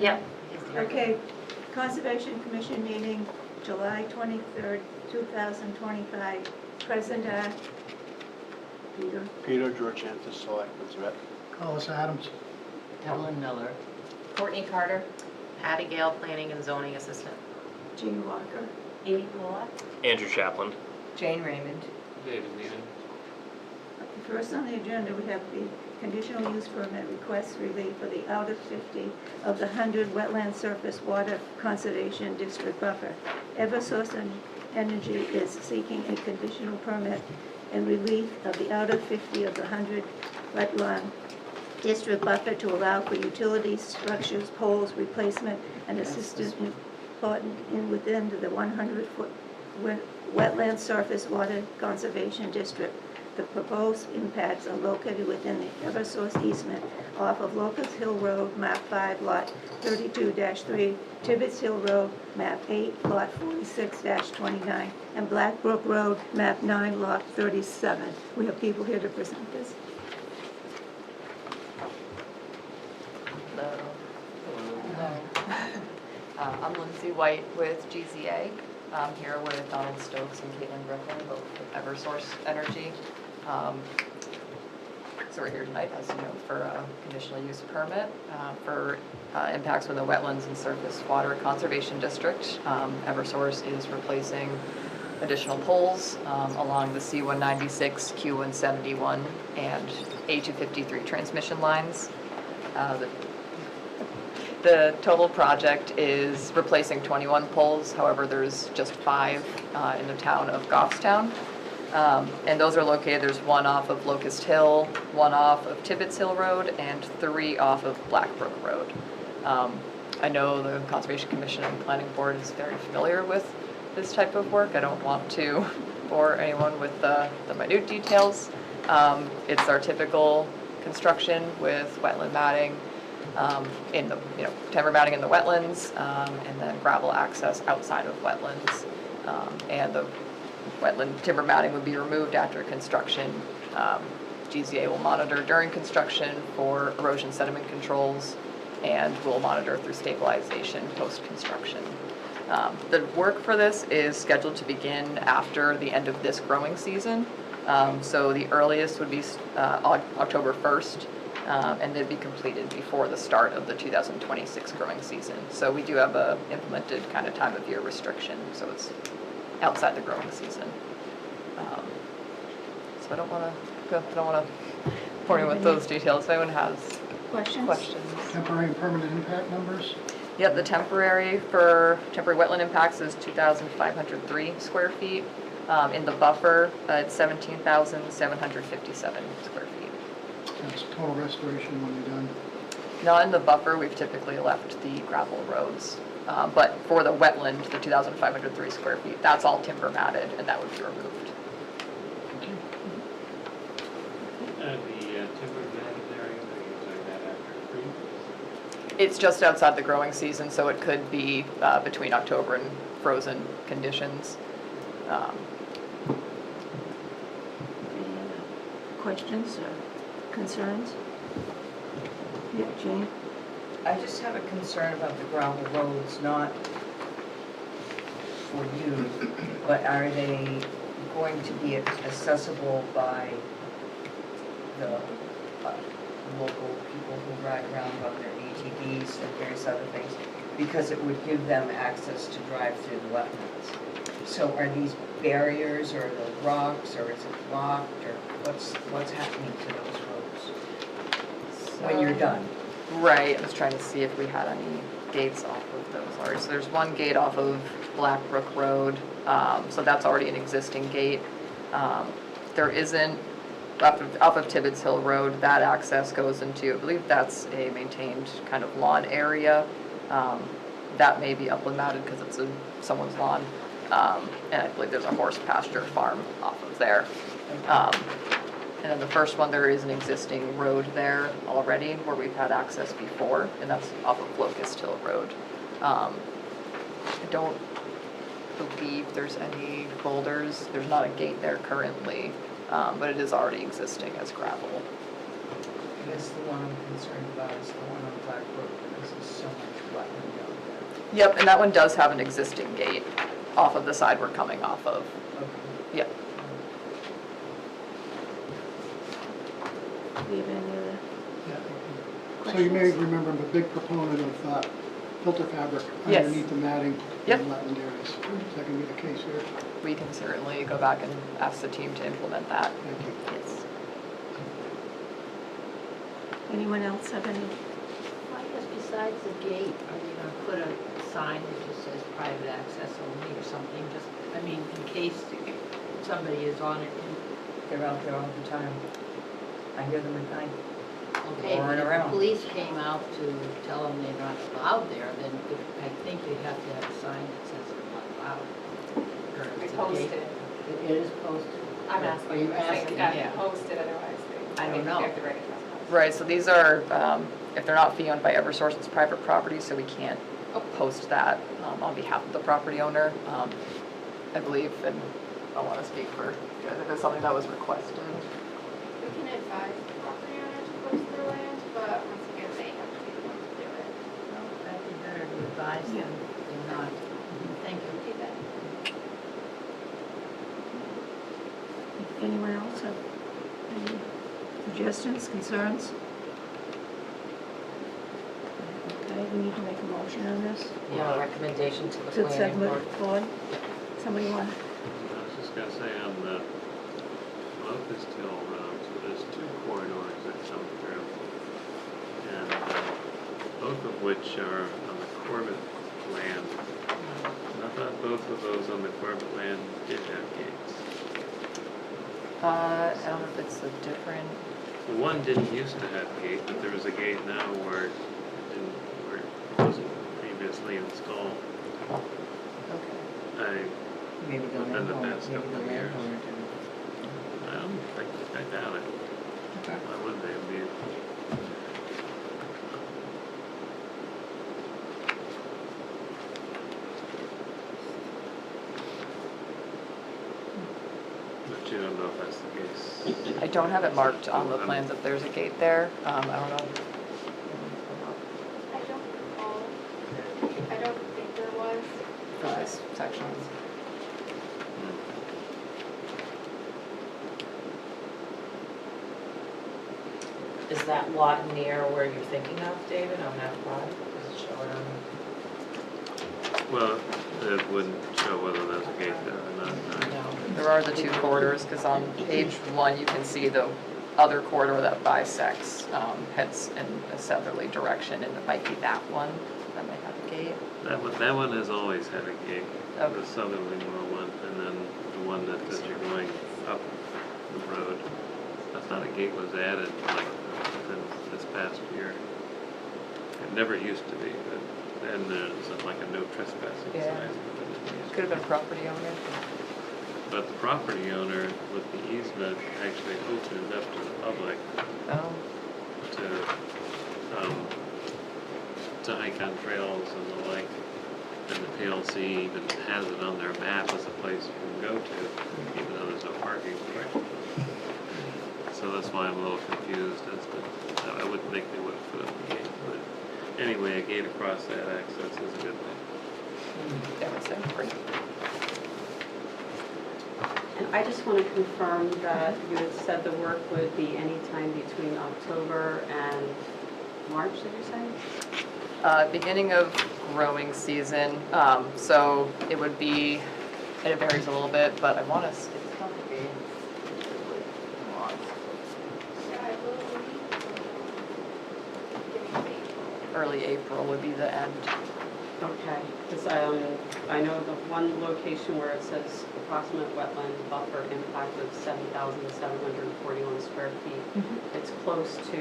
Yep. Okay, Conservation Commission meeting, July 23rd, 2025. Present are Peter, Peter Georgiantis, Selectman's Rep. Collis Adams. Evelyn Miller. Courtney Carter. Patty Gale, Planning and Zoning Assistant. Jean Walker. Amy Bullock. Andrew Chaplin. Jane Raymond. David Needham. First on the agenda, we have the conditional use permit request relief for the outer 50 of the 100 wetland surface water conservation district buffer. Eversource Energy is seeking a conditional permit and relief of the outer 50 of the 100 wetland district buffer to allow for utilities, structures, poles, replacement, and assistance within the 100-foot wetland surface water conservation district. The proposed impacts are located within the Eversource easement off of Locust Hill Road, map 5, lot 32-3, Tibbetts Hill Road, map 8, lot 46-29, and Black Brook Road, map 9, lot 37. We have people here to present this. I'm Lindsay White with GZA. I'm here with Donald Stokes and Caitlin Brooklyn, both with Eversource Energy. So we're here tonight, as you know, for a conditional use permit for impacts from the Wetlands and Surface Water Conservation District. Eversource is replacing additional poles along the C196, Q171, and A253 transmission lines. The total project is replacing 21 poles, however, there's just 5 in the town of Goffstown. And those are located, there's 1 off of Locust Hill, 1 off of Tibbetts Hill Road, and 3 off of Black Brook Road. I know the Conservation Commission and Planning Board is very familiar with this type of work. I don't want to bore anyone with the minute details. It's our typical construction with wetland matting, in the, timber matting in the wetlands, and then gravel access outside of wetlands. And the wetland timber matting would be removed after construction. GZA will monitor during construction for erosion sediment controls, and will monitor through stabilization post-construction. The work for this is scheduled to begin after the end of this growing season. So the earliest would be October 1st. And they'd be completed before the start of the 2026 growing season. So we do have a implemented kind of time of year restriction, so it's outside the growing season. So I don't want to bore you with those details. If anyone has questions. Temporary and permanent impact numbers. Yep, the temporary wetland impacts is 2,503 square feet. In the buffer, it's 17,757 square feet. That's total restoration when you're done. Not in the buffer, we've typically left the gravel roads. But for the wetland, the 2,503 square feet, that's all timber matted, and that would be removed. The timber matted area, are you doing that after freeze? It's just outside the growing season, so it could be between October and frozen conditions. Questions or concerns? Yeah, Jane? I just have a concern about the gravel roads, not for you, but are they going to be accessible by the local people who ride around on their ATVs and various other things? Because it would give them access to drive through the wetlands. So are these barriers, or the rocks, or is it locked, or what's happening to those roads when you're done? Right, I was trying to see if we had any gates off of those. All right, so there's one gate off of Black Brook Road, so that's already an existing gate. There isn't, off of Tibbetts Hill Road, that access goes into, I believe that's a maintained kind of lawn area. That may be upland matted because it's someone's lawn. And I believe there's a horse pasture farm off of there. And then the first one, there is an existing road there already where we've had access before, and that's off of Locust Hill Road. I don't believe there's any boulders. There's not a gate there currently, but it is already existing as gravel. I guess the one I'm concerned about is the one on Black Brook, because there's so much wetland down there. Yep, and that one does have an existing gate off of the side we're coming off of. Okay. Yep. Do you have any other So you may questions? remember I'm a big proponent of filter fabric Yes. underneath the matting Yep. in wetland areas. Is that going to be the case here? We can certainly go back and ask the team to implement that. Thank you. Yes. Anyone else have any? I guess besides the gate, are you gonna put a sign that just says private access only or something? Just, I mean, in case somebody is on it and, They're out there all the time. I hear them at night. okay, but Roaring if around. the police came out to tell them they're not allowed there, then I think they have to have a sign that says they're not allowed. Or We it's a posted. gate. It is posted? I'm Or asking, Are you I'm saying asking, it's gotta yeah. be posted, otherwise they. I don't know. They have to write a trespass. Right, so these are, if they're not fee owned by Eversource, it's private property, so we can't post that on behalf of the property owner. I believe, and I want to speak for, if it's something that was requested. We can advise the property owner to post their land, but once again, they have to be the ones to do it. Well, that'd be better to advise them than not. Thank you. Do that. Anyone else have any suggestions, concerns? Okay, we need to make a motion on this. Yeah, recommendation to the To planning board. submit forward. Somebody want, I was just gonna say on the Locust Hill Road, so there's two corridors that come through. And both of which are on the Corbett land. And I thought both of those on the Corbett land did have gates. I don't know if it's a different, The one didn't used to have a gate, but there is a gate now where it didn't, where it wasn't previously installed. okay. Maybe the Within the landowner, past maybe couple the of years. landowner didn't. I don't think, I doubt it. Okay. Why would they be? But you don't know if that's the case. I don't have it marked on the plans if there's a gate there. I don't know. I don't recall, I don't think there was, For this section. Is that lot near where you're thinking of, David, on that plot? Does it show it on? Well, it wouldn't show whether there's a gate there or not. no. No. There are the two corridors, because on page one, you can see the other corridor that bisects, heads in a southerly direction, and it might be that one that might have a gate. That one has always had a gate, Okay. the southerly more one, and then the one that as you're going up the road. I thought a gate was added like within this past year. It never used to be, but then there's like a no trespassing Yeah. sign. Could have been property owner. But the property owner with the easement actually opened it up to the public Oh, to hike on trails and the like. And the PLC even has it on their map as a place you can go to, even though there's no parking for it. So that's why I'm a little confused as to, I wouldn't think they would have put up a gate, but anyway, a gate across that access is a good thing. that was it, great. And I just want to confirm that you had said the work would be anytime between October and March, did you say? Beginning of growing season, so it would be, and it varies a little bit, but I want to, it's not to be. yeah, I believe, beginning of April. Early April would be the end. Okay, because I know the one location where it says approximate wetland buffer impact of 7,741 square feet. It's close to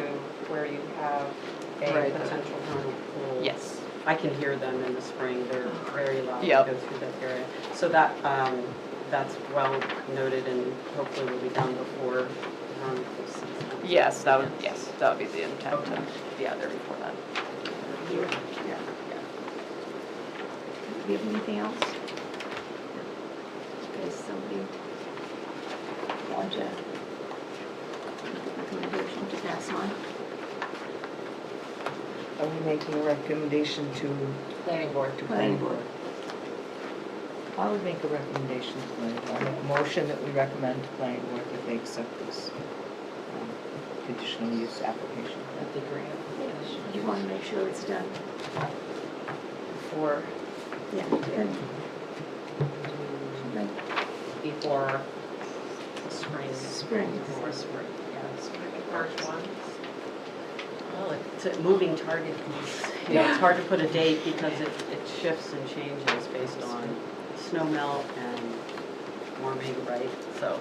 where you have a Right. potential vernal pool. Yes. I can hear them in the spring, they're very loud to Yep. go through that area. So that, that's well noted and hopefully will be done before vernal pool season. Yes, that would be the intent to be out there before then. Yeah. do you have anything else? Okay, somebody want a recommendation to pass on? Are we making a recommendation to Planning board. Planning board. I would make a recommendation to planning board. I make a motion that we recommend to planning board that they accept this conditional use application. With the grant. You want to make sure it's done. For, Yeah, and before spring. spring. Before spring, yeah, spring, March 1. Well, it's a moving target. You know, it's hard to put a date because it shifts and changes based on snow melt and warming, right? So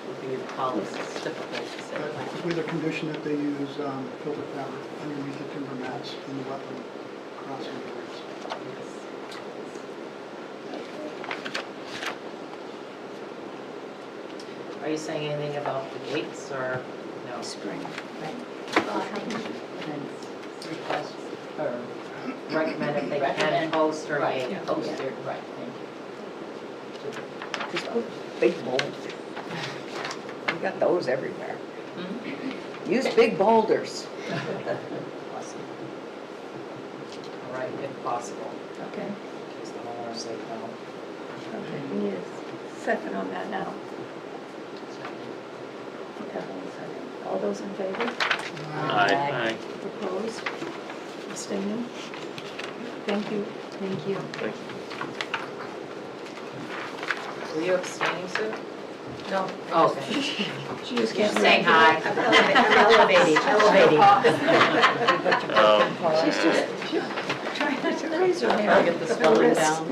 looking at policy, it's difficult to say. With a condition that they use filter fabric underneath the timber mats in the wetland crossing areas. Are you saying anything about the dates or no? Spring. Request or recommend if they can Recommend. post or Right, make. posted, right, thank you. Just put big boulders. We got those everywhere. Use big boulders. Awesome. All right, if possible. Okay, Just the homeowner say no. okay, we need a second on that now. All those in favor? Aye. Opposed? Abstaining? Thank you. Thank you. Were you abstaining, Sue? No. Oh, okay. She just Just can't. saying hi. I'm elevating. She's just trying not to raise her hand. I'll get the spelling down.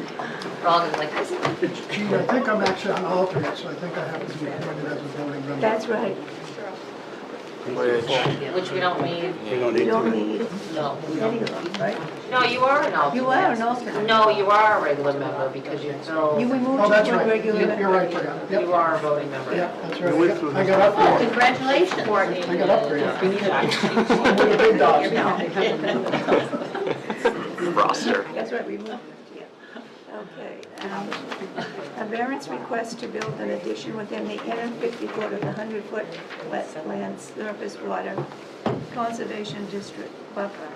We're all gonna like, Gee, I think I'm actually an alternate, so I think I have to be appointed as a voting member. That's right. which we don't need. We don't You need don't to. need No. any of them, right? No, you are an alternate. You are an alternate. No, you are a regular member because you fill, You, we moved Oh, you that's to a right. regular. You're right, forgot. you Yep, are a voting member. yeah, that's We went through right. I got Oh, upgraded. congratulations. I got upgraded. We need a Big dogs now. Roster. That's right, we moved it, yeah. Okay. A variance request to build an addition within the inner 50-foot of the 100-foot wetland surface water conservation district buffer.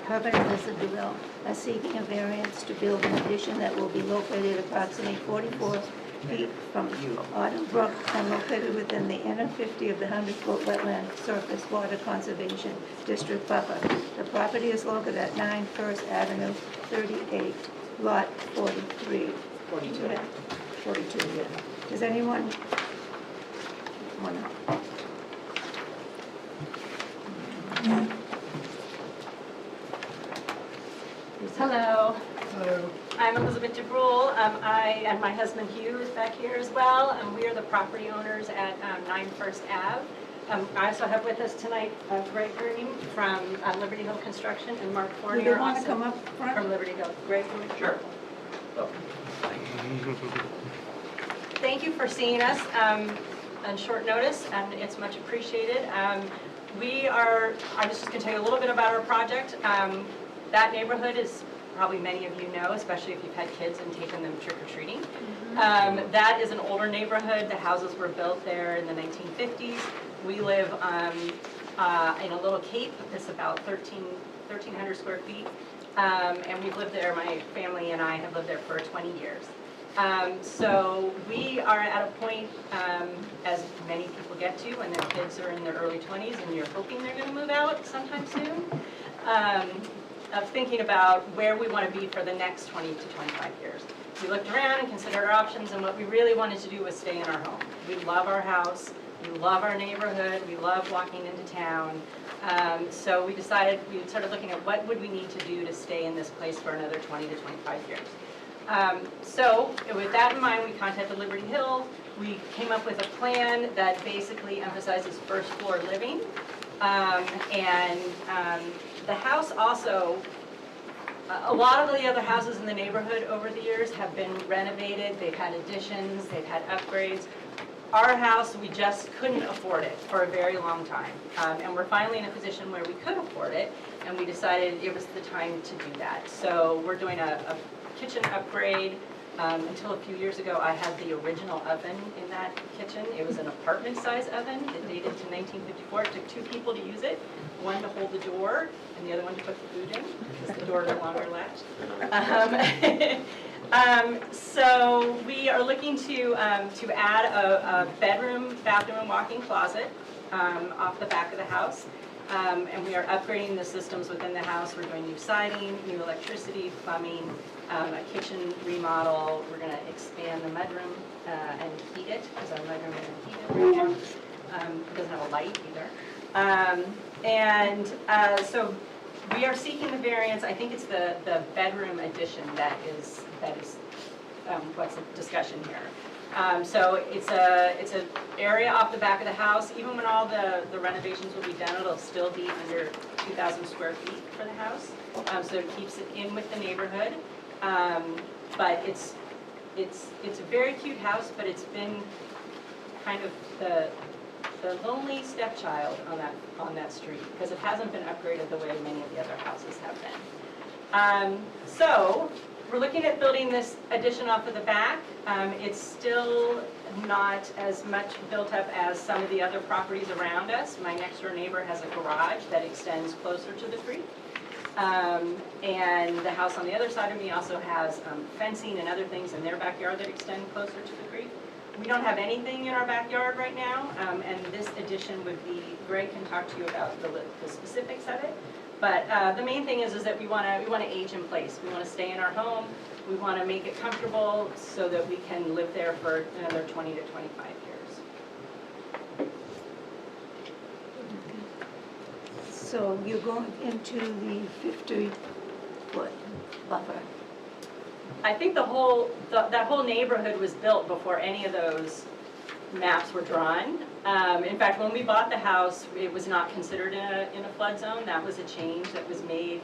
Covered Elizabeth are seeking a variance to build an addition that will be located approximately 44 feet from Autumn Brook and located within the inner 50 of the 100-foot wetland surface water conservation district buffer. The property is located at 9 First Avenue, 38, Lot 43. 42. Yeah, 42, yeah. Does anyone want to? Hello, Hello. I'm Elizabeth DeBrule. I and my husband Hugh is back here as well. We are the property owners at 9 First Ave. I also have with us tonight Greg Green from Liberty Hill Construction and Mark Do Fournier they want to also come up front? from Liberty Hill. Greg, sure. Thank you for seeing us on short notice, and it's much appreciated. I was just going to tell you a little bit about our project. That neighborhood is probably many of you know, especially if you've had kids and taken them trick-or-treating. That is an older neighborhood. The houses were built there in the 1950s. We live in a little cape. It's about 1,300 square feet. And we've lived there, my family and I have lived there for 20 years. So we are at a point, as many people get to when their kids are in their early 20s and you're hoping they're going to move out sometime soon, of thinking about where we want to be for the next 20 to 25 years. We looked around and considered our options, and what we really wanted to do was stay in our home. We love our house, we love our neighborhood, we love walking into town. So we decided, we started looking at what would we need to do to stay in this place for another 20 to 25 years. So with that in mind, we contacted Liberty Hill. We came up with a plan that basically emphasizes first floor living. The house also, a lot of the other houses in the neighborhood over the years have been renovated. They've had additions, they've had upgrades. Our house, we just couldn't afford it for a very long time. And we're finally in a position where we could afford it, and we decided it was the time to do that. So we're doing a kitchen upgrade. Until a few years ago, I had the original oven in that kitchen. It was an apartment-size oven that dated to 1954. It took 2 people to use it, one to hold the door and the other one to put the food in, because the door no longer latched. So we are looking to add a bedroom, bathroom, and walk-in closet off the back of the house. And we are upgrading the systems within the house. We're doing new siding, new electricity, plumbing, a kitchen remodel. We're going to expand the mudroom and heat it, because our mudroom isn't heated right now. It doesn't have a light either. So we are seeking the variance. I think it's the bedroom addition that is what's the discussion here. So it's an area off the back of the house. Even when all the renovations will be done, it'll still be under 2,000 square feet for the house. So it keeps it in with the neighborhood. But it's a very cute house, but it's been kind of the lonely stepchild on that street, because it hasn't been upgraded the way many of the other houses have been. So we're looking at building this addition off of the back. It's still not as much built up as some of the other properties around us. My next door neighbor has a garage that extends closer to the creek. And the house on the other side of me also has fencing and other things in their backyard that extend closer to the creek. We don't have anything in our backyard right now, and this addition would be, Greg can talk to you about the specifics of it. But the main thing is that we want to age in place. We want to stay in our home. We want to make it comfortable so that we can live there for another 20 to 25 years. So you're going into the 50-foot buffer. I think that whole neighborhood was built before any of those maps were drawn. In fact, when we bought the house, it was not considered in a flood zone. That was a change that was made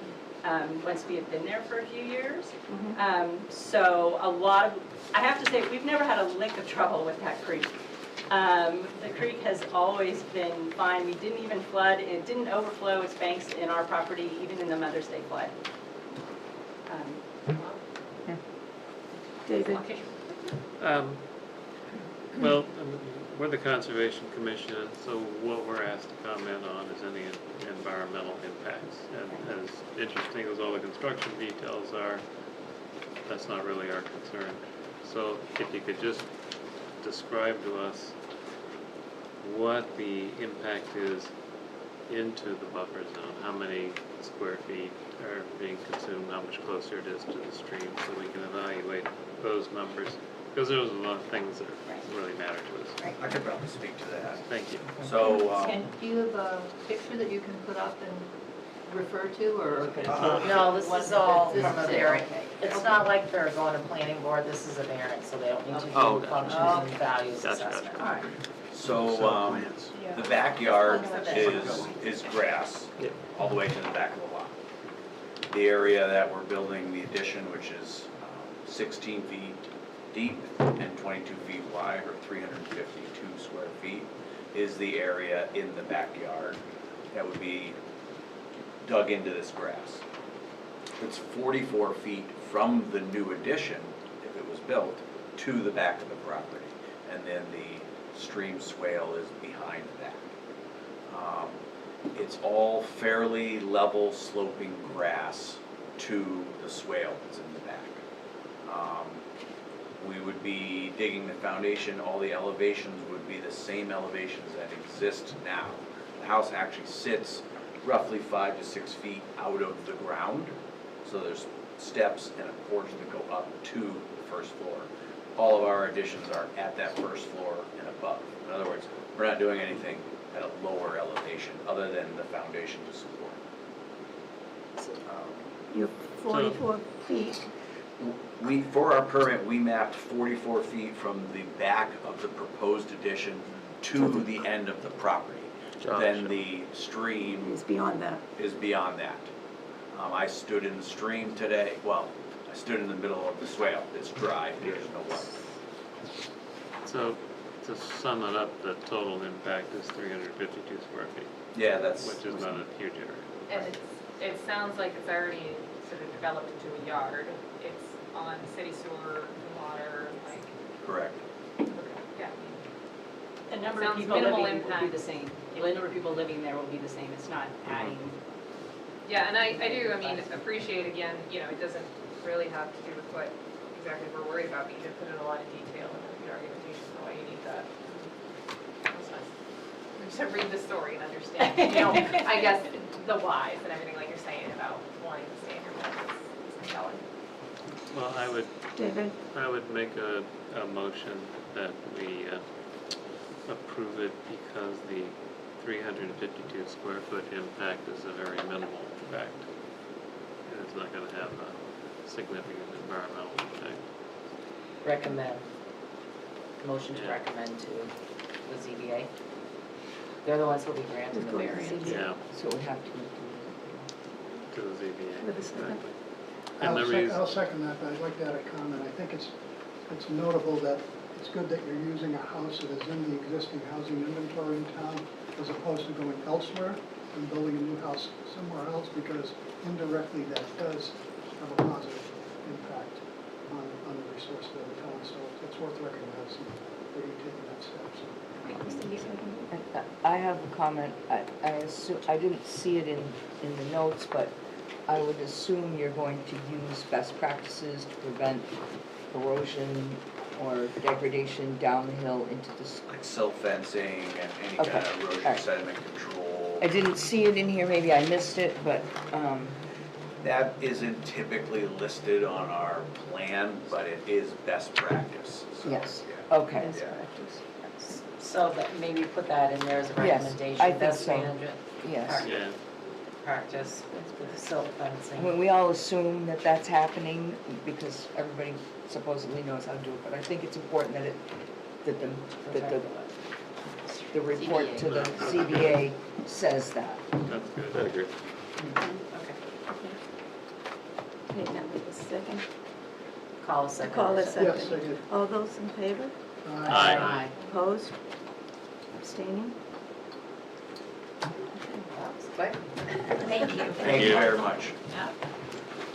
once we had been there for a few years. So I have to say, we've never had a lick of trouble with that creek. The creek has always been fine. We didn't even flood. It didn't overflow its banks in our property, even in the Mother's Day flood. David? Well, we're the Conservation Commission, so what we're asked to comment on is any environmental impacts. And as interesting as all the construction details are, that's not really our concern. So if you could just describe to us what the impact is into the buffer zone, how many square feet are being consumed, how much closer it is to the stream, so we can evaluate those numbers, because there's a lot of things that really matter to us. I could probably speak to that. Thank you. So, And do you have a picture that you can put up and refer to, or? No, this is all This from a is it, variance. okay. It's not like they're going to planning board, this is a variance, so they don't need to Oh, do gotcha. functions and values Gotcha, assessment. All right. so the backyard is grass Yep. all the way to the back of the lot. The area that we're building the addition, which is 16 feet deep and 22 feet wide, or 352 square feet, is the area in the backyard that would be dug into this grass. It's 44 feet from the new addition, if it was built, to the back of the property. And then the stream swale is behind that. It's all fairly level sloping grass to the swale that's in the back. We would be digging the foundation, all the elevations would be the same elevations that exist now. The house actually sits roughly 5 to 6 feet out of the ground, so there's steps and a porch that go up to the first floor. All of our additions are at that first floor and above. In other words, we're not doing anything at a lower elevation other than the foundation to support. You're 44 feet. For our permit, we mapped 44 feet from the back of the proposed addition to the end of the property. Then the stream It's beyond that. is beyond that. I stood in the stream today, well, I stood in the middle of the swale. It's dry, there's no water. So, to sum it up, the total impact is 352 square feet, Yeah, that's. which is not a huge area. And it sounds like it's already sort of developed into a yard. It's on city sewer, water, number of Sounds people minimal living will be impact. the same. The number of people living there will be the same. It's not adding. Yeah, and I do, I mean, appreciate again, you know, it doesn't really have to do with what exactly we're worried about, but you did put in a lot of detail and the argumentation for why you need that. That's nice. Just to read the story and understand, you know, I guess the whys and everything like you're saying about wanting to stay in your home is compelling. Well, David? I would make a motion that we approve it because the 352 square foot impact is a very minimal impact. And it's not gonna have a significant environmental impact. Recommend. Motion to Yeah. recommend to the ZBA. They're the ones who'll be granting the Go to the variance. ZBA. Yeah, So we have to do to the ZBA. With a second. Exactly. And the reason, I'll second that, but I'd like to add a comment. I think it's notable that it's good that you're using a house that is in the existing housing inventory in town as opposed to going elsewhere and building a new house somewhere else, because indirectly that does have a positive impact on the resource of the town. So it's worth recognizing that you're taking that step. So. I have a comment. I assume, I didn't see it in the notes, but I would assume you're going to use best practices to prevent erosion or degradation down the hill into this. Like silt fencing and any Okay, kind of erosion alright. sediment control. I didn't see it in here, maybe I missed it, but, That isn't typically listed on our plan, but it is best practice. So, yes, yeah. okay. Best Yeah. practice. So that maybe put that in there as a Yes, recommendation. I think Best so. management Yes. yeah, practice with the silt fencing. We all assume that that's happening because everybody supposedly knows how to do it, but I think it's important that the report to the CBA says that. that's good. I agree. Okay. Okay, now with a second. Call a second. Call a Yes, second. second. All those in favor? Aye. Opposed? Abstaining? That was quick. Thank you. Thank you very much.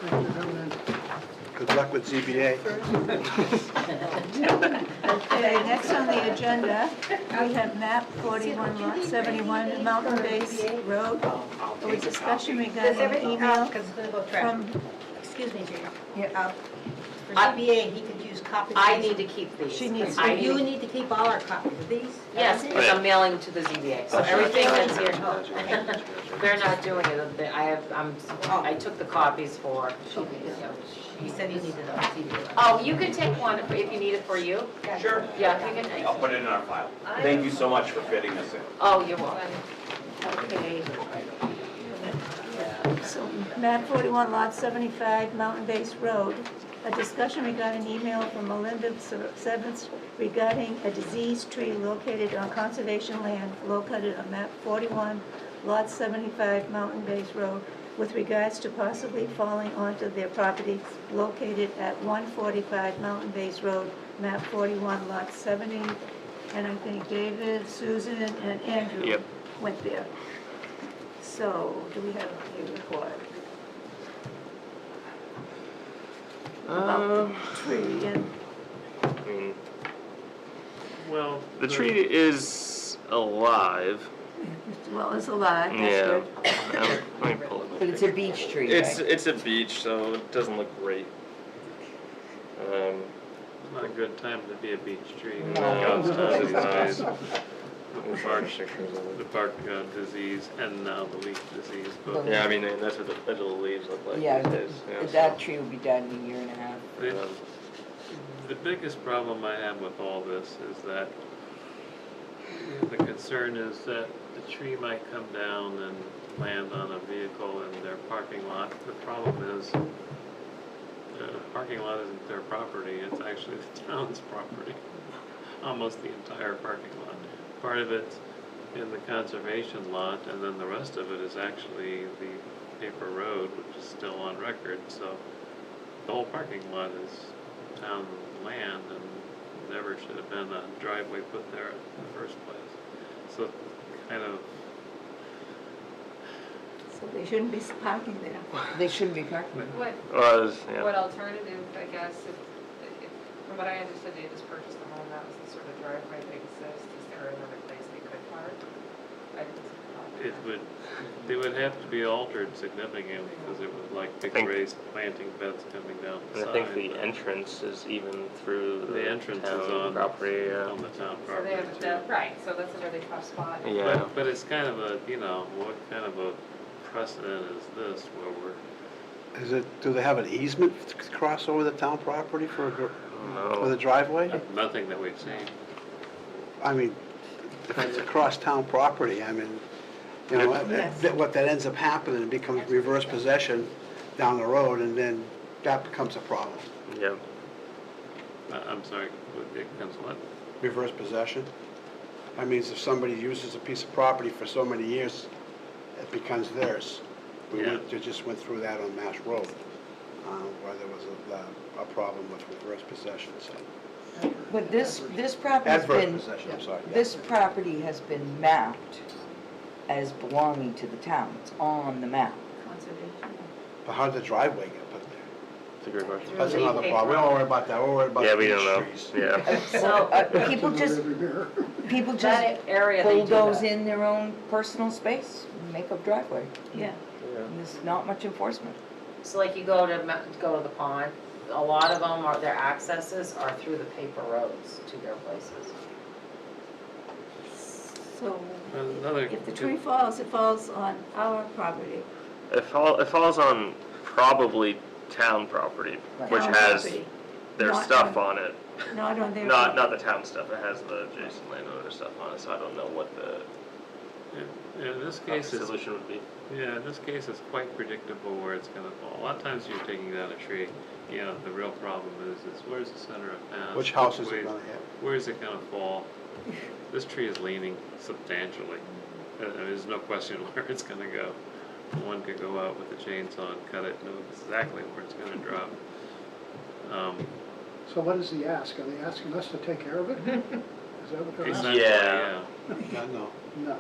Thank you for coming in. Good luck with ZBA. Okay, next on the agenda, we have map 41 lot 71 Mountain Base Road. A discussion regarding email Because it's gonna go trash. from, Excuse me, Jane. yeah, For ZBA, he could use copies. I need to keep these. She needs I You need to keep all our copies of these? Yes, because I'm mailing to the ZBA, so everything that's here, Oh, okay. they're not doing it, I took the copies for. He said he needed a ZBA. Oh, you can take one if you need it for you. Sure. Yeah, you can. I'll put it in our file. Thank you so much for fitting us in. Oh, you're welcome. okay. So map 41 lot 75 Mountain Base Road. A discussion regarding email from Melinda Sevens regarding a diseased tree located on conservation land located on map 41 lot 75 Mountain Base Road with regards to possibly falling onto their property located at 145 Mountain Base Road, map 41 lot 70. And I think David, Susan, and Andrew went there. So, do we have a report? About the tree and, I mean, Well, the tree is alive. well, it's alive, that's Yeah. good. Let me pull it. But it's a beech tree, It's right? a beech, so it doesn't look great. not a good time to be a beech tree. No, it's not these days. The bark disease and now the leaf disease. But Yeah, I mean that's what the leaves look like Yeah, these days. Yeah, that tree will be dead in a year and a half. the biggest problem I have with all this is that the concern is that the tree might come down and land on a vehicle in their parking lot. The problem is the parking lot isn't their property, it's actually the town's property. Almost the entire parking lot. Part of it's in the conservation lot, and then the rest of it is actually the paper road, which is still on record. So the whole parking lot is town land and never should have been a driveway put there in the first place. So kind of, So they shouldn't be parking there. They shouldn't be parking. What, yeah. what alternative, I guess, if, from what I understood, they just purchased the home, that was the sort of driveway that exists, is there another They would have to be altered significantly because it was like big Think- raised planting beds coming down the And side. I think the entrance is even through The the entrance is town on, property, yeah. on the town So property they have, too. right, so that's a really tough spot. Yeah. But it's kind of a, you know, what kind of a precedent is this where we're, Is it, do they have an easement to cross over the town property for No. the driveway? nothing that we've seen. I mean, if it's across town property, I mean, you know, Yes. what that ends up happening, it becomes reverse possession down the road, and then that becomes a problem. Yeah. I'm sorry, it becomes what? Reverse possession. That means if somebody uses a piece of property for so many years, it becomes theirs. Yeah. We just went through that on Mash Road, where there was a problem with reverse possession, so. But this property's Adverse been, possession, I'm sorry. yeah. this property has been mapped as belonging to the town. It's on the map. Conservation. But how did the driveway get put there? It's a great question. That's another problem. We don't worry about that, we're worried about Yeah, the we beech don't know. trees. Yeah. So, people To just, every mirror. people just That area they do bulldoze that. in their own personal space, make up driveway. Yeah. And there's not much enforcement. So like you go to the pond, a lot of them are, their accesses are through the paper roads to their places. So Another if the good- tree falls, it falls on our property. It falls on probably town property, which Town has property, their not stuff on- on it. Not on their. Not the town stuff, it has the adjacent landowner stuff on it, so I don't know what the In this case, it's, solution would be. yeah, in this case, it's quite predictable where it's gonna fall. A lot of times you're taking down a tree, you know, the real problem is where's the center of town? Which house is way- it gonna hit? Where is it gonna fall? This tree is leaning substantially. There's no question where it's gonna go. One could go out with a chainsaw and cut it, know exactly where it's gonna drop. So what is the ask? Are they asking us to take care of it? Is that what they're asking? Essentially, Yeah. No. No.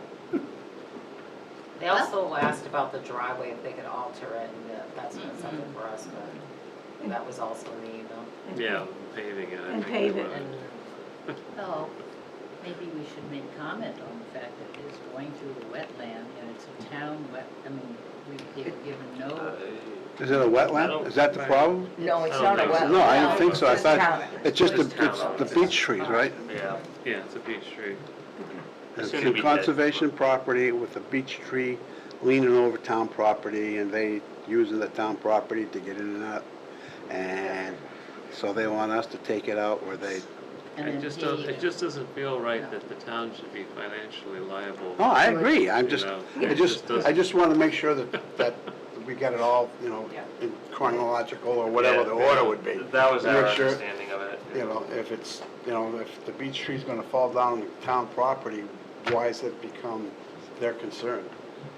They also asked about the driveway, if they could alter it, and that's not something for us, but that was also in the email. Yeah, paving it, I And think. pave they it. wanted. Oh, maybe we should make comment on the fact that it is going through the wetland and it's a town I mean, they were given no. Is it a wetland? Is that the problem? No, it's I not don't a think so. wetland. No, I didn't think so. I It's thought, town. it's just It's town it's owned. the beech trees, right? Yeah. Yeah, it's a beech tree. It's Soon to be dead. conservation property with a beech tree leaning over town property, and they using the town property to get in and out. And so they want us to take it out where they, And then pave It just doesn't feel right that the town should be financially liable. no, I agree. I'm You just, know, I it just, doesn't- I just want to make sure that we get it all, you know, in chronological or whatever the order would be. That was our Make sure, understanding of it. you know, if it's, you know, if the beech tree's gonna fall down on town property, why does it become their concern?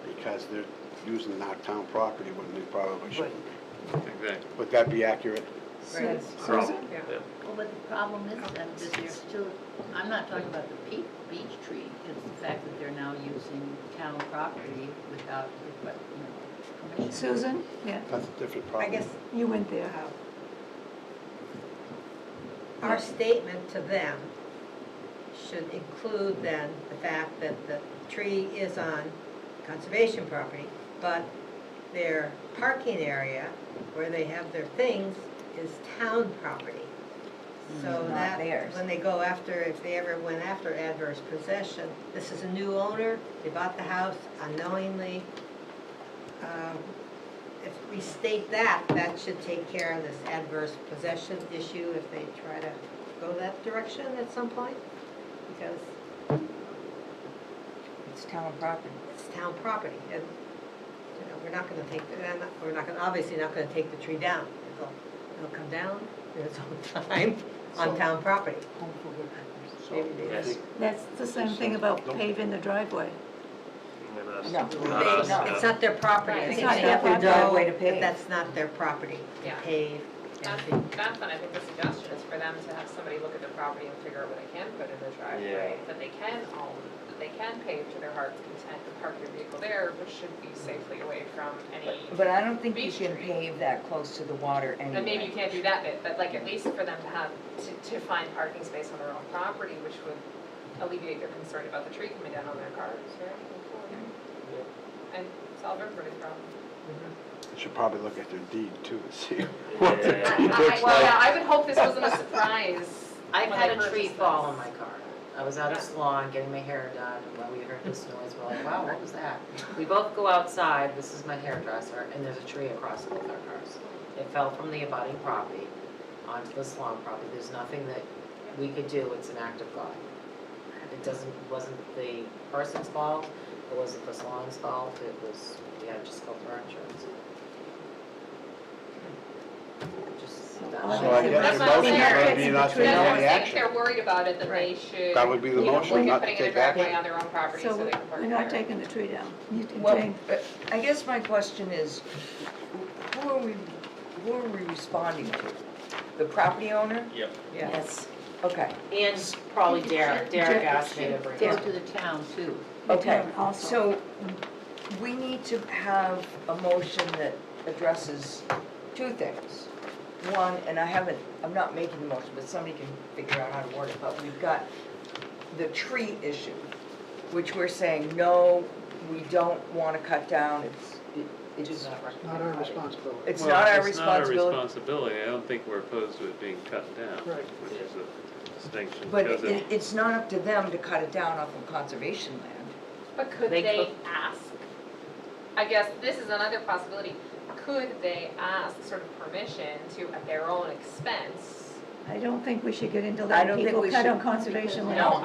Because they're using our town property when they probably shouldn't be. Exactly. Would that be accurate? Susan? Yeah. Well, but the problem is that they're still, I'm not talking about the beech tree, it's the fact that they're now using town property without, permission. Susan? Yeah, That's a different I problem. guess you went there. our statement to them should include then the fact that the tree is on conservation property, but their parking area where they have their things is town property. So Not that, theirs. when they go after, if they ever went after adverse possession, this is a new owner, they bought the house unknowingly. If we state that, that should take care of this adverse possession issue if they try to go that direction at some point, because It's town property. it's town property, and, you know, we're not gonna take, we're not gonna, obviously not gonna take the tree down. It'll come down in its own time on town property. Maybe they Yes. just- That's the same thing about paving the driveway. Yeah, but that's No. not They- us. It's not their property. I It's think not they their have to property. know Driveway to that pave. that's not their property to Yeah. pave. That's, and that's when I think the suggestion is for them to have somebody look at their property and figure out what they can put in their driveway, that they can own, that they can pave to their heart's content and park your vehicle there, which should be safely away from any. But I don't think you Beech can tree. pave that close to the water anyway. And maybe you can't do that bit, but like at least for them to have, to find parking space on their own property, which would alleviate their concern about the tree coming down on their cars, right? and solve everybody's problem. You should probably look at their deed too, to see Yeah. what the deed looks Well, yeah, like. I would hope this wasn't a surprise. I've when had I a tree purchased fall this. on my car. I was at a salon getting my hair done, and when we heard this noise, we're like, wow, what was that? We both go outside, this is my hairdresser, and there's a tree across both our cars. It fell from the abutting property onto the salon property. There's nothing that we could do, it's an act of God. Wasn't the person's fault, it wasn't the salon's fault, it was, we had to just go through our insurance. Just, So I guess That's the what I'm motion saying. would be not to Tree take That's what I'm any saying, if action. they're worried about it, then they should. That would be the you know, motion, look not at to putting in a take driveway action. on their own property so So they can park we're not there. taking the tree down. Well, Jane, I guess my question is, who are we responding to? The property owner? Yep. yes. Okay, And probably Derek. Derek asked me to bring Go it. to the town too. okay. town also. So we need to have a motion that addresses two things. One, and I'm not making the motion, but somebody can figure out how to word it, but we've got the tree issue, which we're saying, no, we don't want to cut down, it's Not our responsibility. It's Well, not our It's not our responsibility. responsibility. I don't think we're opposed to it being cut down. Right. Which is a distinction. But because it's not up to them to cut it down off of conservation land. But could They they could- ask? I guess this is another possibility. Could they ask sort of permission to, at their own expense? I don't think we should get into I letting don't think people we cut should. on conservation land. No,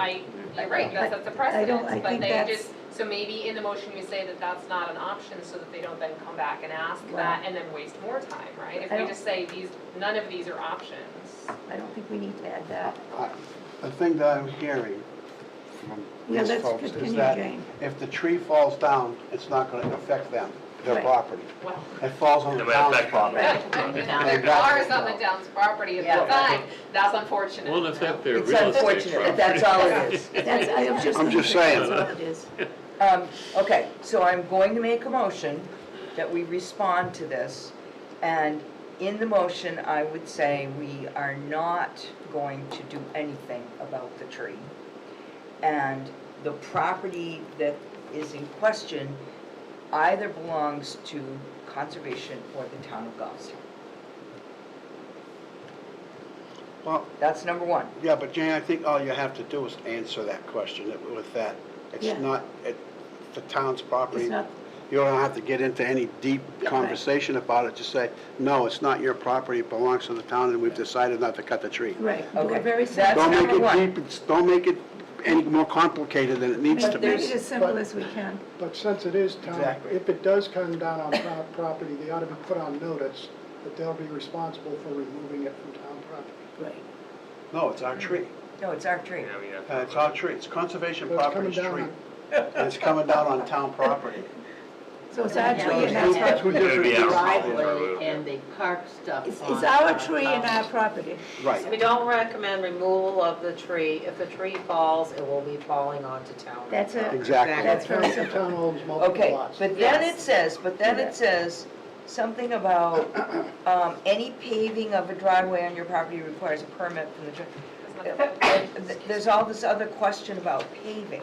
you're right, that's a precedent, I but think they that's- just, so maybe in the motion you say that that's not an option so that they don't then come back and ask Well- that and then waste more time, right? If I we don't- just say none of these are options. I don't think we need to add that. The thing that I'm hearing from Yeah, these let's folks is continue, that Jane. if the tree falls down, it's not gonna affect them, their Right. property. Well, It falls on It the might town's affect them. property. their cars on the town's property at Yeah. the time, that's unfortunate. Won't affect their It's real estate unfortunate, property. that's all it is. That's, I was just. I'm just saying. That's all it is. Okay, so I'm going to make a motion that we respond to this. And in the motion, I would say we are not going to do anything about the tree. And the property that is in question either belongs to conservation or the town of Goffstown. Well, That's number one. yeah, but Jane, I think all you have to do is answer that question with that. Yeah. It's not, the town's property. It's not, You don't have to get into any deep conversation about it, just say, no, it's not your property, it belongs to the town, and we've decided not to cut the tree. right, do Okay. it very That's simple. Don't make number one. it deep, don't make it any more complicated than it needs to Make be. it as simple as we can. But since it is town, Exactly. if it does come down on town property, they ought to be put on notice that they'll be responsible for removing it from town property. Right. No, it's our tree. No, it's our tree. Yeah, we have to- It's our tree, it's conservation But it's coming property's down tree. on- And it's coming down on town property. So it's our tree and Two- our two property. It would be different our issues. Driveway and they park stuff It's on. our tree and our property. Right. We don't recommend removal of the tree. If the tree falls, it will be falling onto town. That's it. Exactly. That's Town very the simple. town owns multiple Okay, lots. but then Yes. it says something about, any paving of a driveway on your property requires a permit from the, there's all this other question about paving.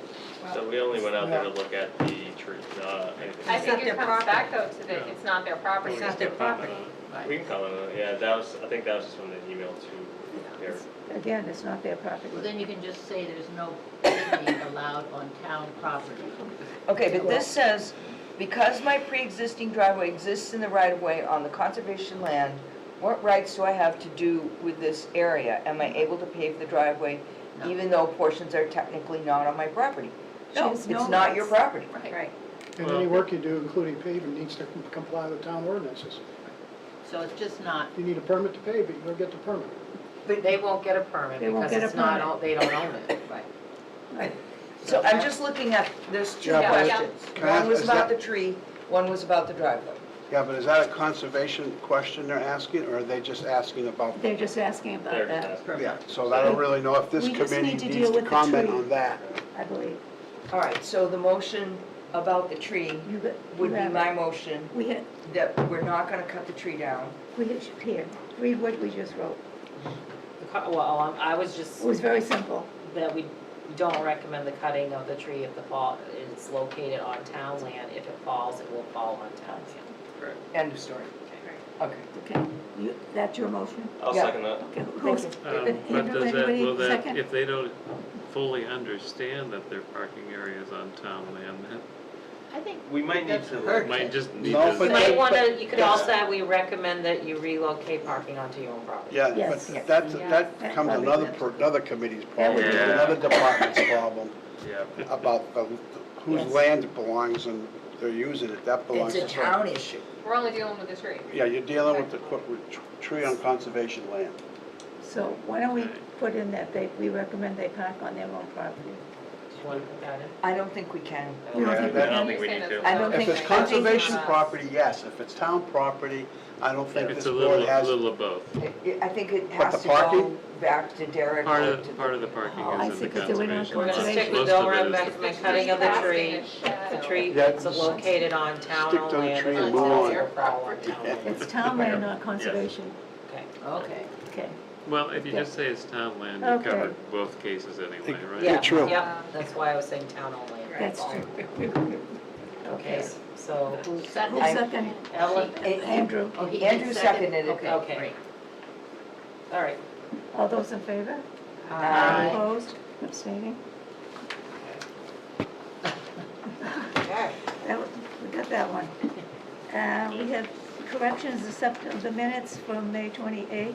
So we only went out there to look at the tree, not anything. I It's think not it their comes property. back though to the, it's not their property. It's not their property. We can comment on it, yeah, that was, I think that was just from the email to Derek. Again, it's not their property. Well, then you can just say there's no paving allowed on town property. Okay, but this says, because my pre-existing driveway exists in the right-of-way on the conservation land, what rights do I have to do with this area? Am I able to pave the driveway No. even though portions are technically not on my property? She No, has it's no not your rights. property. Right. And any work you do, including paving, needs to comply with town ordinances. So it's just not, You need a permit to pave it, you'll get the permit. But they won't get a permit They won't because get a it's not, permit. they don't own it. right. Right. So I'm just looking at, there's two Yeah, but- questions. Can I One was ask- is about that- the tree, one was about the driveway. Yeah, but is that a conservation question they're asking, or are they just asking about? They're just asking about They're just that, asking. Yeah, so I don't really know if this We just committee need to needs deal to with the comment tree. on that. I believe. All right, so the motion about the tree You got- would you be have my it. motion, We had, that we're not gonna cut the tree down. here, read what we just wrote. Well, I was just, It was very simple. that we We don't recommend the cutting of the tree if the fall is located on town land. If it falls, it will fall on town land. Correct. End of story. Okay. Okay, that's your motion? I'll Yeah. second that. Okay, who's, But Andrew, does that, anybody will that, second? if they don't fully understand that their parking area is on town land, then I think We might need to, it might just need No, to. but You might that- wanna, you could but- also add, we recommend that you relocate parking onto your own property. Yeah, Yes. but that That comes probably another, would. another committee's problem, would be- another department's problem yeah. about whose Yes. land it belongs and they're using it, that belongs It's to. a town issue. We're only dealing with the tree. Yeah, you're dealing with the, with tree on conservation land. So why don't we put in that we recommend they park on their own property? Do you wanna put that in? I don't think we can. You don't Yeah, think that- we I don't can? think we need to. I don't If think. it's I think conservation it's- property, yes, if it's town property, I don't think It's this a board little, has. little of both. I think it But has the to go parking? back to Derek. Part or of, to part of the parking Oh, I is in see, the 'cause they went on conservation. We're gonna Conservation. stick with Most Bill of it is- recommend cutting of the tree. The tree Yeah. that's located on town Stick owned to the land. tree and and on move on. your property. It's town land, not conservation. Okay. Okay. Okay. Well, if you Okay. just say it's town land, you Okay. cover both cases anyway, right? Yeah, true. Yep, that's why I was saying town owned land. That's true. Okay, so who's Who's Second. second? Ellen? Andrew. Oh, he Andrew did second. seconded it. Okay, Okay. great. All right. All those in favor? Aye. Opposed? Abstaining? We got that one. We have corrections of the minutes from May 28th.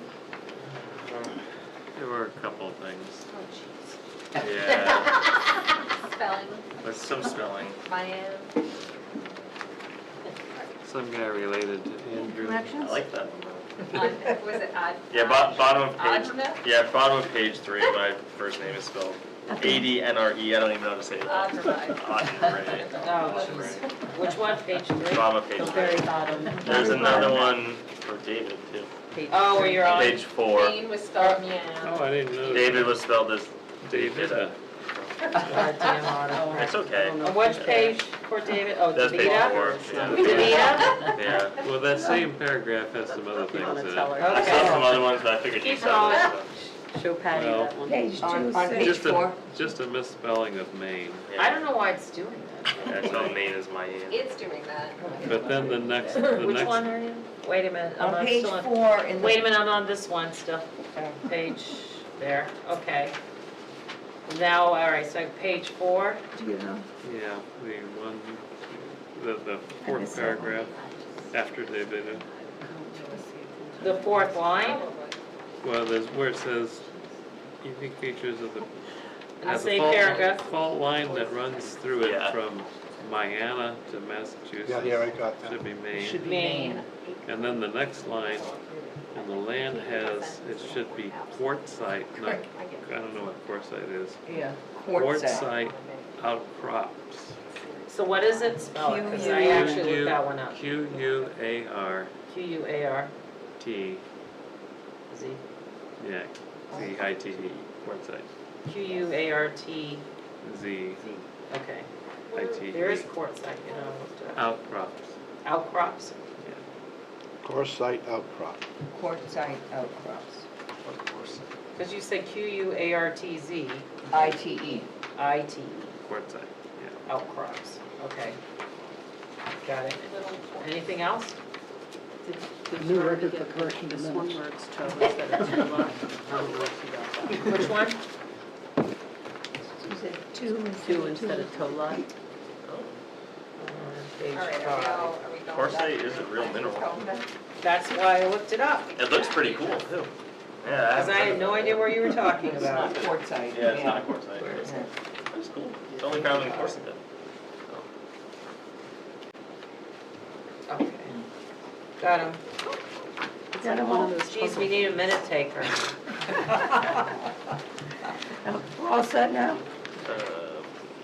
There were a couple of things. Oh, jeez. Yeah, Spelling, There's some spelling. my end. some guy related to Andrew. Corrections? I like that. Was it odd? Yeah, bottom of page, Adna? yeah, bottom of page 3, my first name is spelled Okay. ADNRE, I don't even know how to say it. Adna. Adnrai. Oh, jeez. Which one, page 3? Bottom of page The 3. very bottom. There's another one for David too. Oh, where you're on? Page 4. Jane was spelled meow. Oh, I didn't know. David was spelled as David. Davida. Goddamn auto. It's okay. On which page for David? Oh, That's page Davida? 4. Yeah. Davida? Yeah. Well, that same paragraph has some other things in it. I saw some other ones, but I figured you Keep saw going. this. Show Patty Well- that one. Page 2, On six. page 4. Just a misspelling of Maine. I don't know why it's doing that. That's how Maine is my name. It's doing that. But then the next, Which one are you? Wait a minute. On I'm page still 4 in the. Wait a minute, I'm on this one still. Page, there, okay. Now, all right, so page 4. Do you know? yeah, the one, the I fourth missed that one. paragraph after Davida. The fourth line, Well, there's where it says unique features of the. in the has a same fault- paragraph. Fault line that runs through it Yeah. from Miami to Massachusetts. Yeah, here, I got that. Should be Maine. Should be Maine. Maine. And then the next line, and the land has, it should be quartzite, not, I don't know what quartzite is. Yeah. Quartzite. Quartzite outcrops. So what is it spelled? Because I actually looked that one up. Q-U-A-R-T, Q-U-A-R-Z, yeah, Z-I-T-E, quartzite, Q-U-A-R-T-Z, Z, okay. I-T-E. There is quartzite, you know, I looked it up. Outcrops, Outcrops, Corsite outcrop. Quartzite outcrops. because you said Q-U-A-R-T-Z, ITE. I-T, quartzite, yeah. outcrops, okay. Got it. Anything else? New record for correction of This one minutes. where it's Cho instead of Tula. I don't know if you got that. Which one? You said 2 Two instead of Tola. Page All right, are we 5. all, are we going back? Quartzite is a real mineral. That's why I looked it up, It looks pretty cool too. Yeah. because I had no idea what you were talking It's not about. quartzite. Yeah, it's not a quartzite. Yeah. It's cool. It's only found in Corsica. Okay. Got him. Got them all? Geez, we need a minute taker. We're all set now?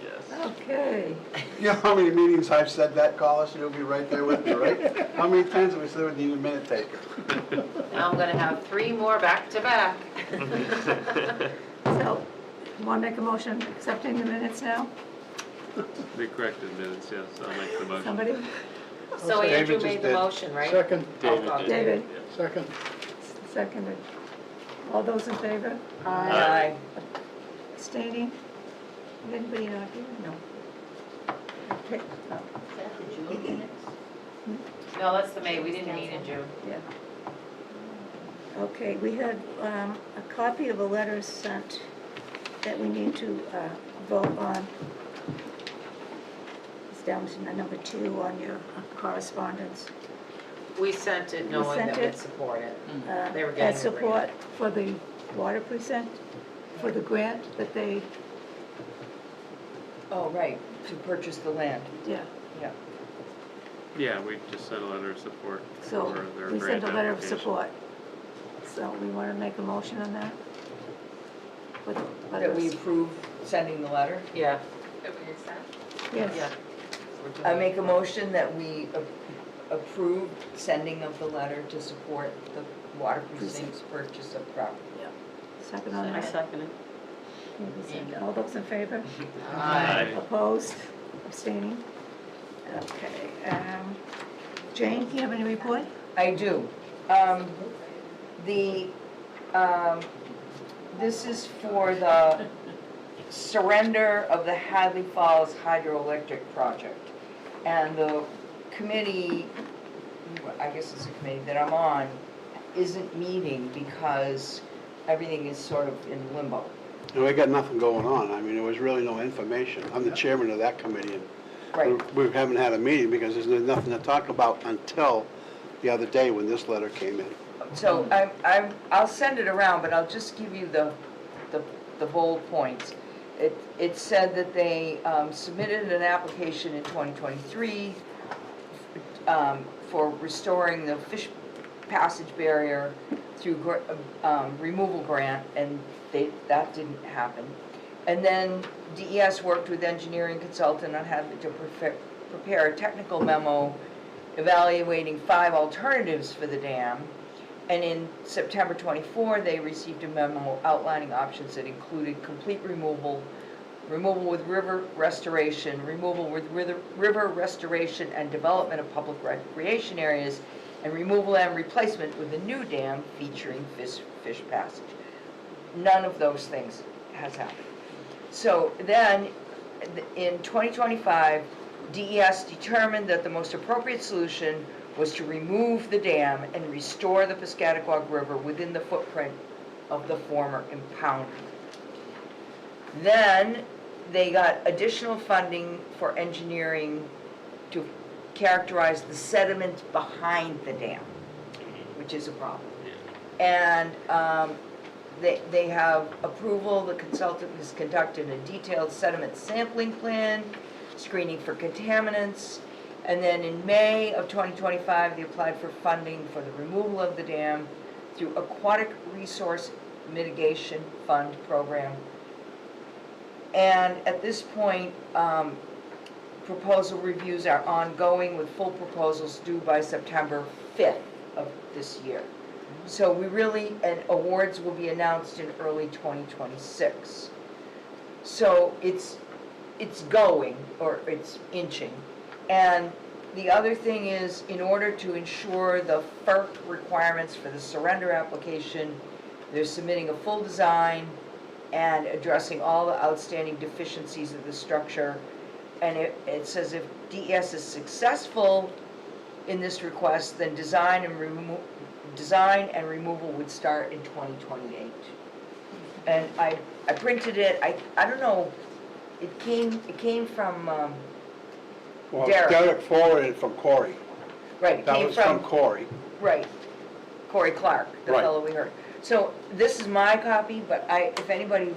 Yes. Okay. You know how many meetings I've said that, Collis? You'll be right there with me, right? How many times have we said we need a minute taker? Now I'm gonna have 3 more back to back. So, you want to make a motion accepting the minutes now? The corrected minutes, yes, I'll make the motion. Somebody? So David Andrew just made the did. motion, right? Second, David Oh, did. David, second. seconded. All those in favor? Aye. Abstaining? Is anybody not here? No. Okay, oh, Is that the June minutes? No, that's the May, we didn't meet in June. yeah. Okay, we had a copy of a letter sent that we need to vote on. It's down to number 2 on your correspondence. We sent it We knowing sent that we'd it, support it. Uh, They were getting As the grant. support for the water precinct, for the grant that they, Oh, right, to purchase the land, yeah. yeah. Yeah, we just sent a letter of support So for their we grant sent a letter of application. support. So we want to make a motion on that? For the That we letters. approve sending the letter. Yeah, That we sent? Yes. yeah. I make a motion that we approve sending of the letter to support the water precinct's purchase of property. Second on I that? second it. All those in favor? Aye. Opposed? Abstaining? Okay. Jane, you have any report? I do. This is for the surrender of the Hadley Falls Hydroelectric Project. And the committee, I guess it's a committee that I'm on, isn't meeting because everything is sort of in limbo. And we got nothing going on. I mean, there was really no information. I'm the chairman of that committee, and Right. we haven't had a meeting because there's nothing to talk about until the other day when this letter came in. So I'll send it around, but I'll just give you the bold points. It said that they submitted an application in 2023 for restoring the fish passage barrier through removal grant, and that didn't happen. And then DES worked with engineering consultant on having to prepare a technical memo evaluating 5 alternatives for the dam. And in September 24, they received a memo outlining options that included complete removal, removal with river restoration, removal with river restoration and development of public recreation areas, and removal and replacement with a new dam featuring fish passage. None of those things has happened. So then, in 2025, DES determined that the most appropriate solution was to remove the dam and restore the Piscataquag River within the footprint of the former impoundment. Then they got additional funding for engineering to characterize the sediment behind the dam, which is a problem. And they have approval, the consultant has conducted a detailed sediment sampling plan, screening for contaminants, and then in May of 2025, they applied for funding for the removal of the dam through Aquatic Resource Mitigation Fund program. And at this point, proposal reviews are ongoing with full proposals due by September 5th of this year. So we really, and awards will be announced in early 2026. So it's going, or it's inching. And the other thing is, in order to ensure the FERC requirements for the surrender application, they're submitting a full design and addressing all the outstanding deficiencies of the structure. And it says if DES is successful in this request, then design and removal would start in 2028. And I printed it, I don't know, it came from Well, Derek. Derek forwarded it from Corey. Right, it That came was from Corey. Right, Corey Clark, the Right. fellow we heard. So this is my copy, but if anybody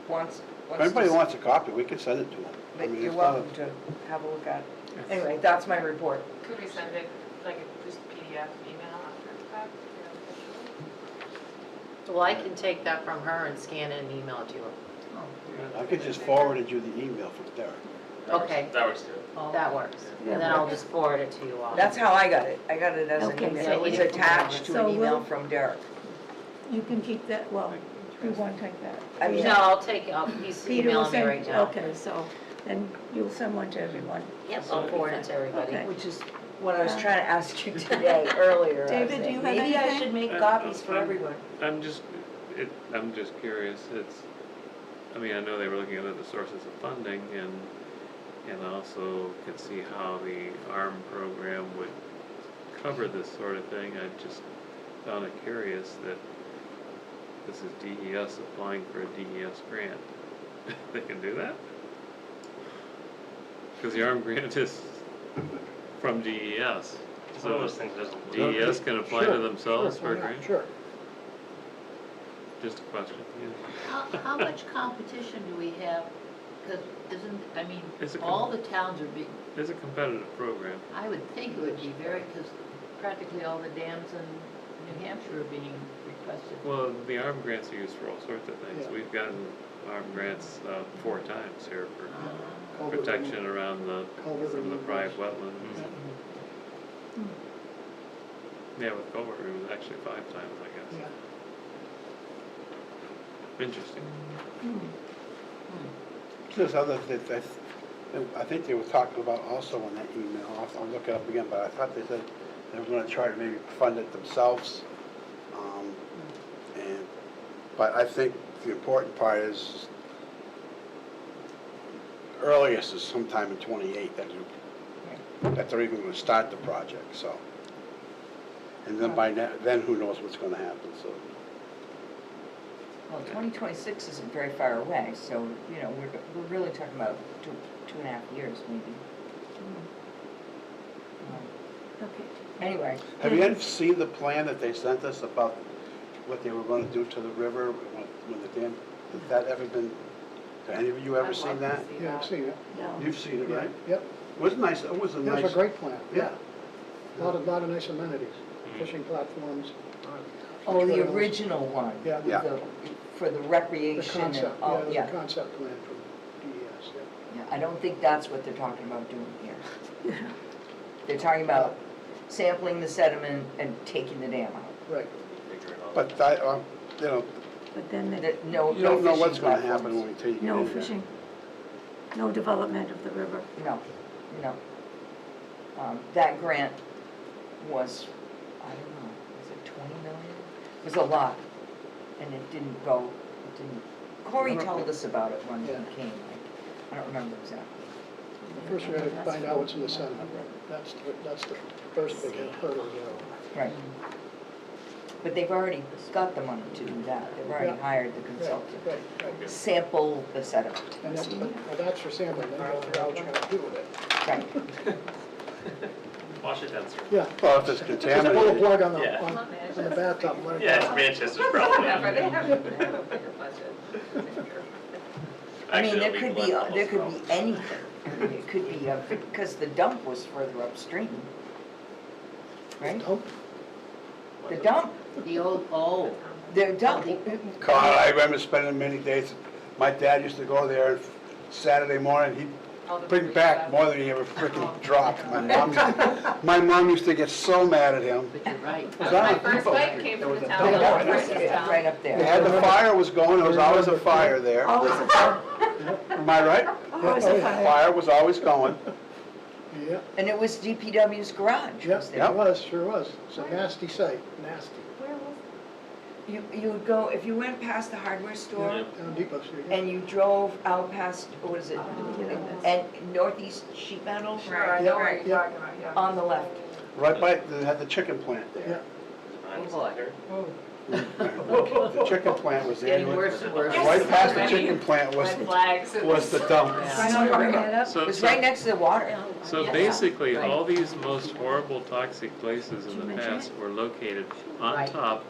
wants If anybody wants a copy, we can send it to them. I But mean, you're it's not a- welcome to have a look at it. Anyway, that's my report. Could we send it, like, just PDF email after the fact? Well, I can take that from her and scan it and email it to you. I could just forwarded you the email from Derek. Okay, That works too. that works. And then I'll just forward it to you all. That's how I got it. I got it as an Okay, email. so It was you- attached to So an email we'll- from Derek. You can keep that, well, you want to take that? I mean, No, I'll take, he's Peter will emailing me send- right now. Okay, so then you'll send one to everyone. Yep, I'll forward it to everybody. Okay. which is what I was trying to ask you today, earlier. I was David, do saying, you have maybe I anything? should make copies for everyone. I'm just curious, I mean, I know they were looking at other sources of funding and also could see how the ARM program would cover this sort of thing. I just found it curious that this is DES applying for a DES grant. They can do that? Because the ARM grant is from DES. It's one of those things that doesn't. DES can apply to Sure, themselves sure, for a why not? grant? Sure. Just a question, yeah. How much competition do we have? Because isn't, I mean, It's a all the towns are being, It's a competitive program. I would think it would be very, because practically all the dams in New Hampshire are being requested. Well, the ARM grants are used for all sorts of things. Yeah. We've gotten ARM grants 4 times here for Culvert protection around culvert some of the removals. private wetlands. Yeah, with culvert, it was actually 5 times, I guess. Yeah. Interesting. There's other, I think they were talking about also in that email, I'll look it up again, but I thought they said they were gonna try to maybe fund it themselves. But I think the important part is, earliest is sometime in '28 that they're even gonna start the project, so. And then then who knows what's gonna happen, so. Well, 2026 isn't very far away, so, you know, we're really talking about two and a half years, maybe. Okay. Anyway, Have you ever seen the plan that they sent us about what they were gonna do to the river when the dam, has that ever been, have any of you ever seen that? Yeah, I've seen it. No. You've seen it, Yeah, right? Yep. It was nice, it was a It nice. was a great plan, yeah. Yeah. Lot of nice amenities, fishing platforms. oh, the trails. original one. Yeah. Yeah. For the The recreation and, concept, oh, yeah, yeah. the concept plan from DES, yeah. Yeah, I don't think that's what they're talking about doing here. They're talking about sampling the sediment and taking the dam out. Right. But that, you know, But then No, you no don't know fishing what's gonna platforms. happen until you get in no there. fishing, no development of the river. No, no. That grant was, I don't know, was it 20 million? It was a lot, and it didn't go, Corey told us about it when he Yeah. came, I don't remember exactly. First we gotta find out what's in the sediment. That's the first big hurdle, you know. Right. But they've already got the money to do that, they've already Yeah. hired the consultant. Right. Sample the sediment. And that's for sampling, then you'll figure out what you're gonna do with it. Right. Wash it down, sir. Yeah. Well, if it's Just pull the contaminated, plug on Yeah. on the bathtub and let it go. Yeah, it's Manchester's problem. Yeah, but they have a bigger budget. I mean, Actually, there it'll could be be, less there could almost. be anything. I mean, it could be, because the dump was further upstream. Right? Dump? The dump, The old, the dump. God, I remember spending many days, my dad used to go there Saturday morning, he'd bring back more than he ever freaking dropped. My mom used to get so mad at him. but you're right. Was that My on first Depot? bike came from the town. Yeah, of right. Frankstown. Right up They there. had the fire was going, there was always a fire there. Always a fire, Am I right? always a fire. Fire was always going. Yeah, And it was DPW's garage. yep, was it there. Yep. was, sure was. It's a nasty site, nasty. You would go, if you went past the hardware store Down Depot Street, yeah. and you drove out past, what is it? And northeast sheet metal Sure, I know what you're talking about, yeah. on the left. Right by, they had the chicken plant Yeah. there. Oh, The chicken plant was there. Getting worse and worse. Right past the chicken plant was, Red flags. and- was the dump. I know you bring that up. So, It was right next to the water. so Yeah. basically, Right. all these most horrible toxic places Did in you the mention past were located on Right. top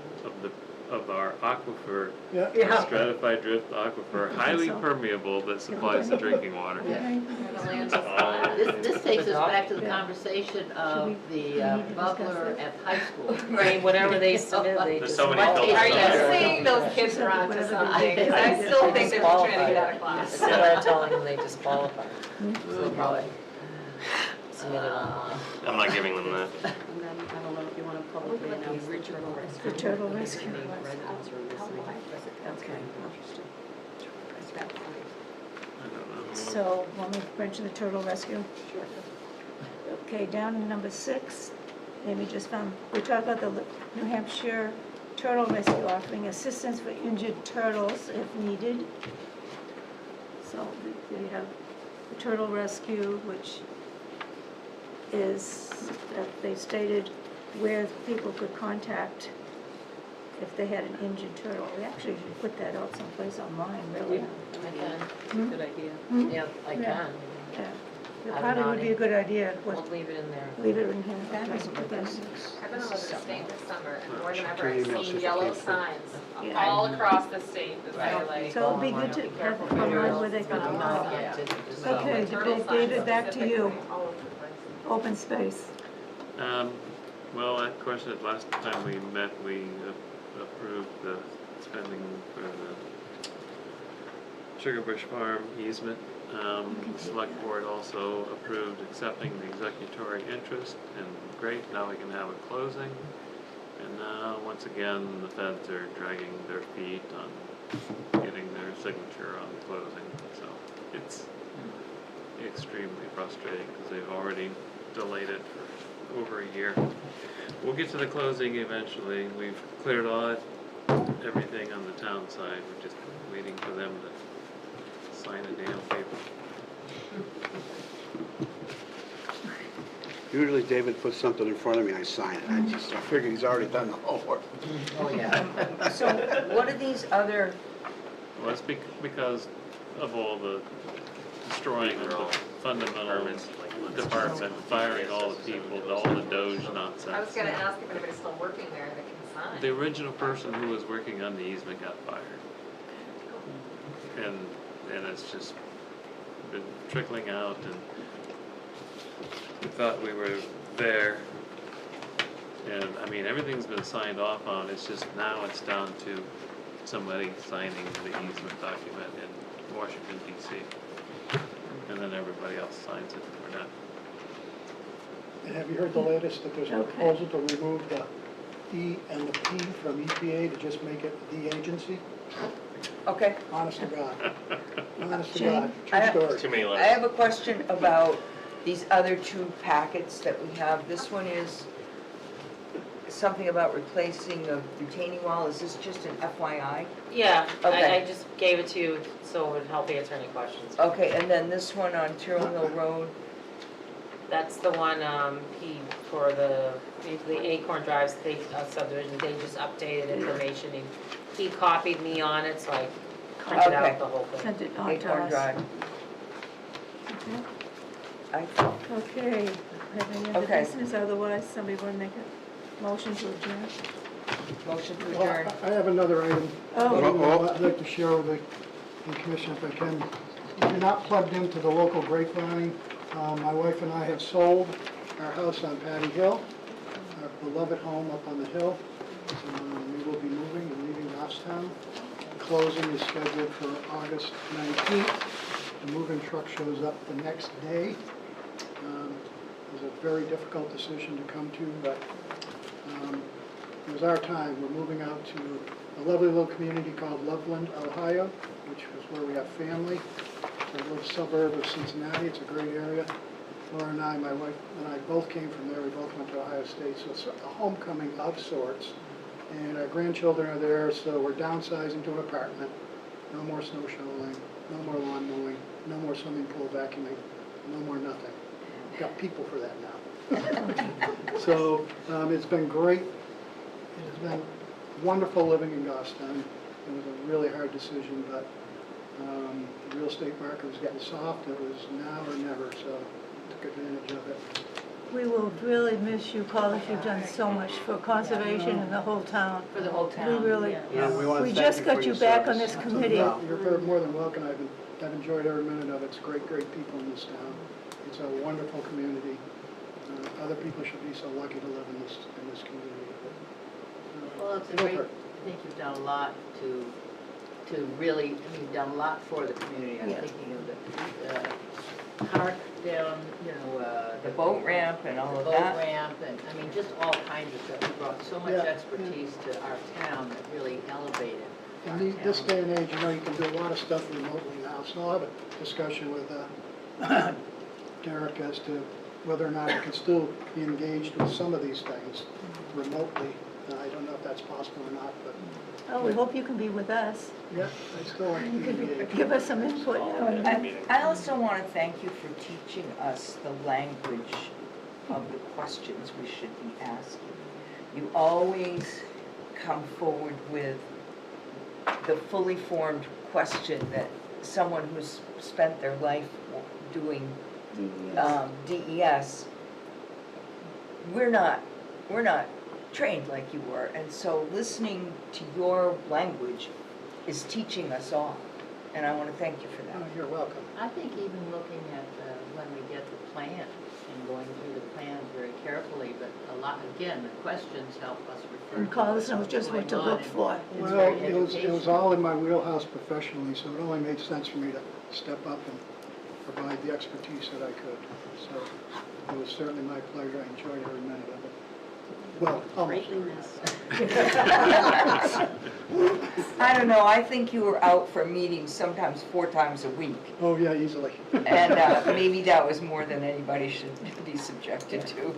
of our aquifer, Yeah. Yeah. stratified drift aquifer, highly permeable that supplies the drinking water. Yeah. Oh. This takes us back to the conversation of the bubbler at high school. Right, whatever they submit, they There's just. so many What filters Are tastes on you better? there. saying those kids are onto something? 'Cause I still think they're just trying to get out of class. Instead of telling them they disqualify. So they probably submit it online. I'm not giving them that. And then, I don't know if you want to publicly announce the turtle rescue. The turtle rescue. Any residents are listening. Okay. I don't know. So, want me to mention the turtle rescue? Okay, down in number 6, Amy just found, we talked about the New Hampshire Turtle Rescue offering assistance for injured turtles if needed. So they have the turtle rescue, which is, they stated where people could contact if they had an injured turtle. We actually should put that out someplace online, really. I Hmm? Good idea. Hmm? Yeah, I Yeah. can. Yeah. It I'm probably would be a nodding. good idea, We'll leave it in there. leave it in here. That doesn't look Okay. I've been all over the state this summer, and more than Check ever, your I've email, see seen if it yellow came through. signs Yeah. all across the state that say like. So it'd be good to have it online where they could. I'm not yet to- so- Okay, Turtle signs David, back to you. specifically, all over the place. Open space. Well, of course, the last time we met, we approved the spending for the Sugar Bush Farm easement. The select board also approved accepting the executory interest, and great, now we can have a closing. And now, once again, the feds are dragging their feet on getting their signature on the closing, so it's extremely frustrating, because they've already delayed it for over a year. We'll get to the closing eventually. We've cleared out everything on the town side. We're just waiting for them to sign a damn paper. Usually David puts something in front of me, I sign it. I figure he's already done the homework. Oh, yeah. So what are these other, Well, it's because of all the destroying of the fundamental department, firing all the people, all the Doge nonsense. I was gonna ask if anybody's still working there that can sign. The original person who was working on the easement got fired. And it's just been trickling out, and we thought we were there. And, I mean, everything's been signed off on, it's just now it's down to somebody signing the easement document in Washington DC. And then everybody else signs it, and we're done. And have you heard the latest, that there's a Okay. proposal to remove the E and the P from EPA to just make it the agency? okay. Honest to God. Honest to Jane? God, I- true story. Too many I letters. have a question about these other two packets that we have. This one is something about replacing a retaining wall. Is this just an FYI? Yeah, Okay. I just gave it to you so it would help answer any questions. Okay, and then this one on Tyrrell Mill Road, That's the one, for the Acorn Drive State subdivision, they just updated information. He copied me on it, so I printed Okay. out the whole thing. Sent it on to Acorn us. Drive. Okay. I, Okay, have any other Okay. business, otherwise somebody want to make a motion to adjourn? motion to Well, adjourn. I have another item. Oh. I'd like to share with the commission if I can. If you're not plugged into the local grapevine, my wife and I have sold our house on Patty Hill, our beloved home up on the hill. We will be moving and leaving Goffstown. Closing is scheduled for August 19th. The moving truck shows up the next day. It was a very difficult decision to come to, but it was our time. We're moving out to a lovely little community called Loveland, Ohio, which is where we have family. It's a little suburb of Cincinnati. It's a great area. Laura and I, my wife and I, both came from there. We both went to Ohio State, so it's a homecoming of sorts. And our grandchildren are there, so we're downsizing to an apartment. No more snow shoveling, no more lawn mowing, no more swimming pool vacuuming, no more nothing. We've got people for that now. So it's been great. It has been wonderful living in Goffstown. It was a really hard decision, but the real estate market was getting soft. It was now or never, so took advantage of it. We will really miss you, Paula. You've done so much for conservation in the whole town. For the whole town. We really, Yeah, we want to we thank just you got for you your back on service. this committee. You're more than welcome. I've enjoyed every minute of it. It's great people in this town. It's a wonderful community. Other people should be so lucky to live in this community. Well, it's a It'll great, hurt. I think you've done a lot to really, I mean, you've done a lot for the community. I'm Yeah. thinking of the cart down, The boat ramp and all the of boat that. ramp, and, I mean, just all kinds of stuff. You brought so much Yeah. expertise to our town that really elevated our In this town. day and age, you can do a lot of stuff remotely now, so I'll have a discussion with Derek as to whether or not I can still be engaged with some of these things remotely I don't know if that's possible or not, but, Oh, we hope you can be with us. yeah, I still like to You be can engaged. give us some input. I also want to thank you for teaching us the language of the questions we should be asking. You always come forward with the fully formed question that someone who's spent their life doing DES, we're not trained like you were, and so listening to your language is teaching us all, and I want to thank you for that. Oh, you're welcome. I think even looking at when we get the plan and going through the plan very carefully, but a lot, again, the questions help us refer And to call us know what's just what going to on, look for. and it's Well, very it was educational. all in my wheelhouse professionally, so it only made sense for me to step up and provide the expertise that I could. So it was certainly my pleasure. I enjoyed every minute of it. Well, almost. Greatly missed. I don't know, I think you were out for meetings sometimes 4 times a week, Oh, yeah, easily. and maybe that was more than anybody should be subjected to.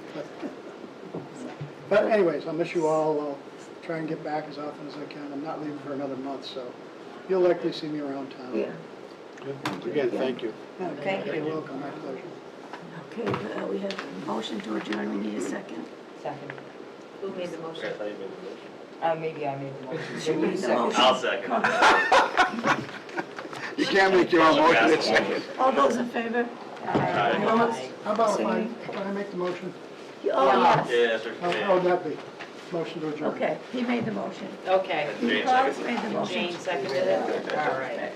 But anyways, I'll miss you all. I'll try and get back as often as I can. I'm not leaving for another month, so you'll likely see me around town. Yeah. Again, thank you. Thank you. You're welcome, my pleasure. Okay, we have a motion to adjourn. We need a second. Second. Who made the motion? Maybe I made the motion. She So you made the second. motion. I'll second. You can't make your own motion, it's second. All those in favor? Opposed? How about if Same. can I make the motion? Oh, yes. Yeah, sir. How would that be? Motion to adjourn. Okay, he made the motion. Okay, Charles made the motion. Jane seconded it, all right.